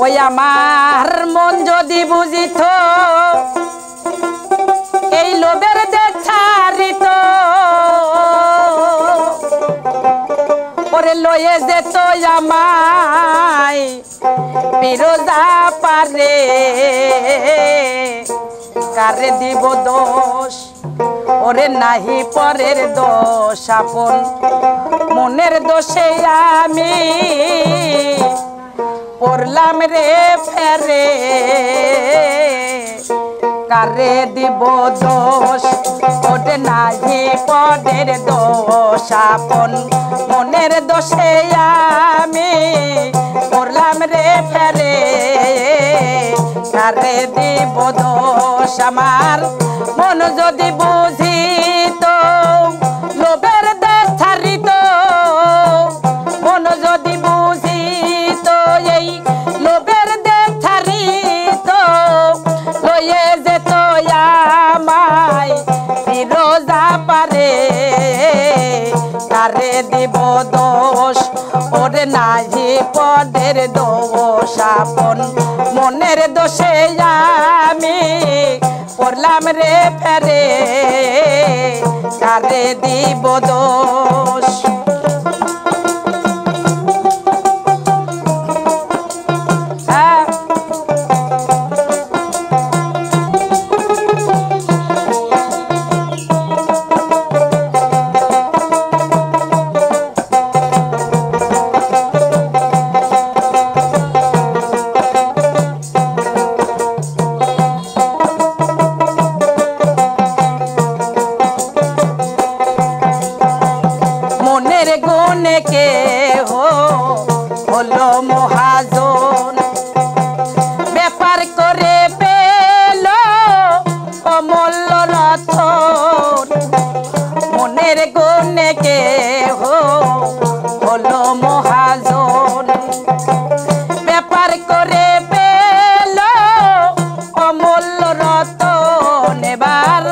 ওই আমার মন যদি বুঝিত এই লোভের দেখারিত ওরে লয়ে যেত আমায় বিরোজা পারে কারে দিব দোষ ওরে নাহি পরের দোষ আপন মনের দোষে আমি পড়লাম রে ফেরে কারে দিব দোষ ওরে নাহি পরের দোষ আপন মনের দোষে আমি পড়লাম রে ফেরে কারে দিব দোষ আমার মন যদি বুঝিত লোভের দেখারিত মন যদি বুঝিত এই লোভের দেখারিত লয়ে যেত আমায় বিরোজা পারে কারে দিব দোষ ওরে নাহি পদের দোষ আপন মনের দোষে আমি পড়লাম রে ফেরে কারে দিব দোষ কে হলো মহাজন ব্যাপার করে পেল অমূল্য রতন মনের গুণে কে হলো মহাজন ব্যাপার করে পেল অমূল্য রতন এবার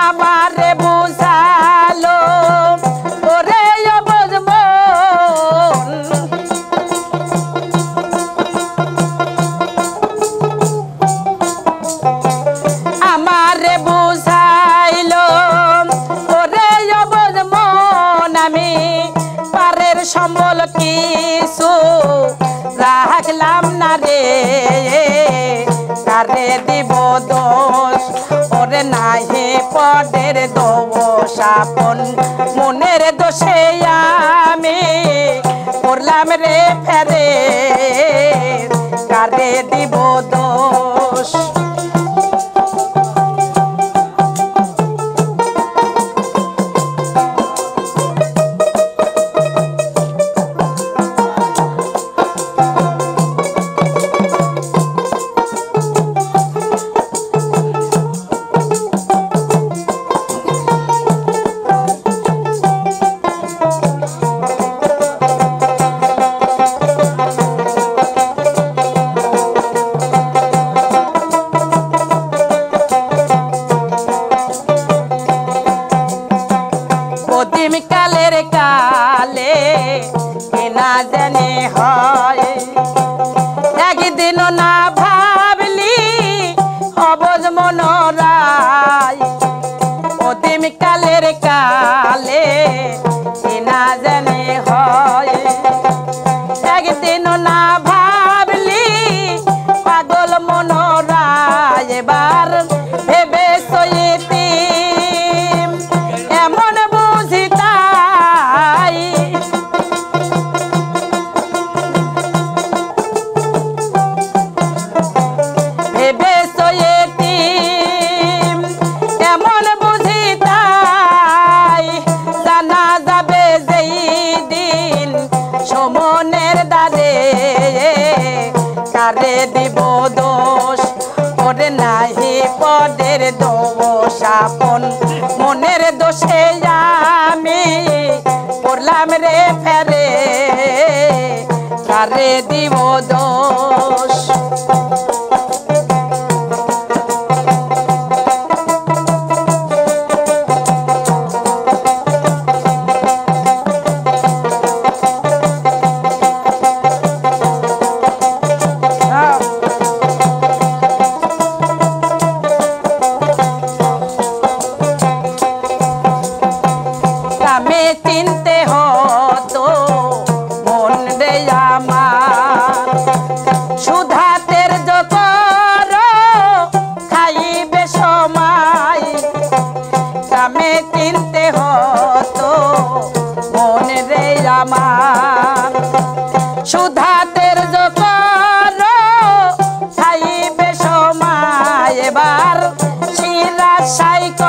আমারে বুঝালো সম্বল কিছু রাখলাম না রে কারে দিব দোষ ওরে নাহি পদের দোষ আপন মনের দোষে আমি পড়লাম রে ফেরে কারে দিব দোষ কালের কালে না জানে হয় একদিন না ভাবলি অবজ মনোরায় অতিম কালের কালে না জানে হয় একদিন না ভাবলি পাগল মনোরায় এবার ভেবে সইতি এমন কারে দিব দোষ ওরে নাহি পদের দোষ আপন মনের দোষে আমি পড়লাম রে ফেরে কারে দিব দোষ চিনতে হতো মন রে আমার সুধাতের জকর খাইবে সময় কামে চিনতে হতো মন রে আমার সুধাতের জকর খাইবে সময় এবার শিরা সাইক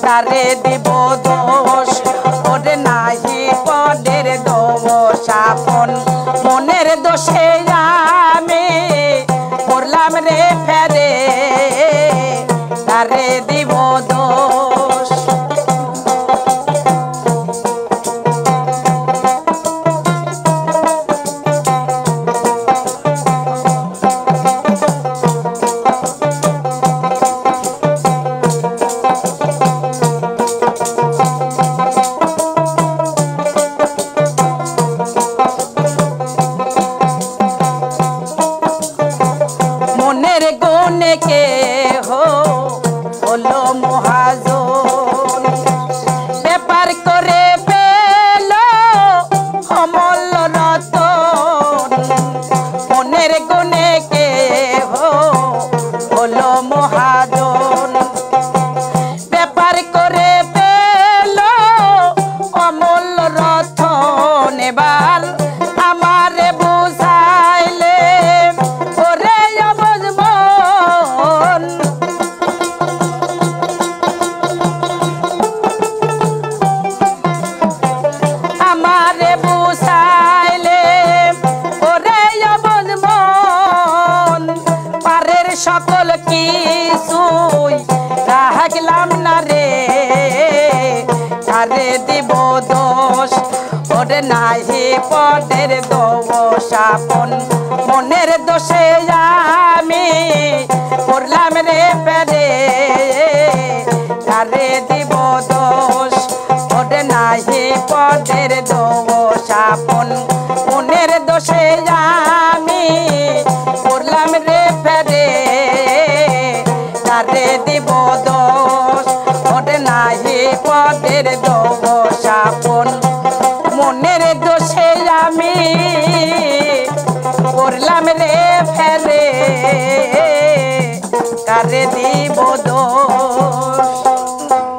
তারে দিব দোষ ওরে নাহি পদের দোষ আপন মনের দোষে আমি করলাম রে ফেরে তারে দিব দোষ মনের গুণে কে হলো মহাজন ব্যাপার করে পেল অমল রতন মনের গুণে কে হলো মহাজন ব্যাপার করে পেল অমল রতন এবার আমারে বুঝাইলে আমারে বুঝাইলে ওরে অবুঝ মন পারের সকল কিছুই রাখলাম না রে তারে দিব দোষ ওরে নাহি পদের দোষ আপন মনের দোষে আমি করলাম রে পেরে তারে দিব দোষ ওরে নাহি পদের দোষ আপন মনের দোষে আমি করলাম রে ফেরে তারে দিব দোষ ওরে নাহি পদের দোষ আপন মনের দোষে আমি করলাম রে ফেরে তারে দিব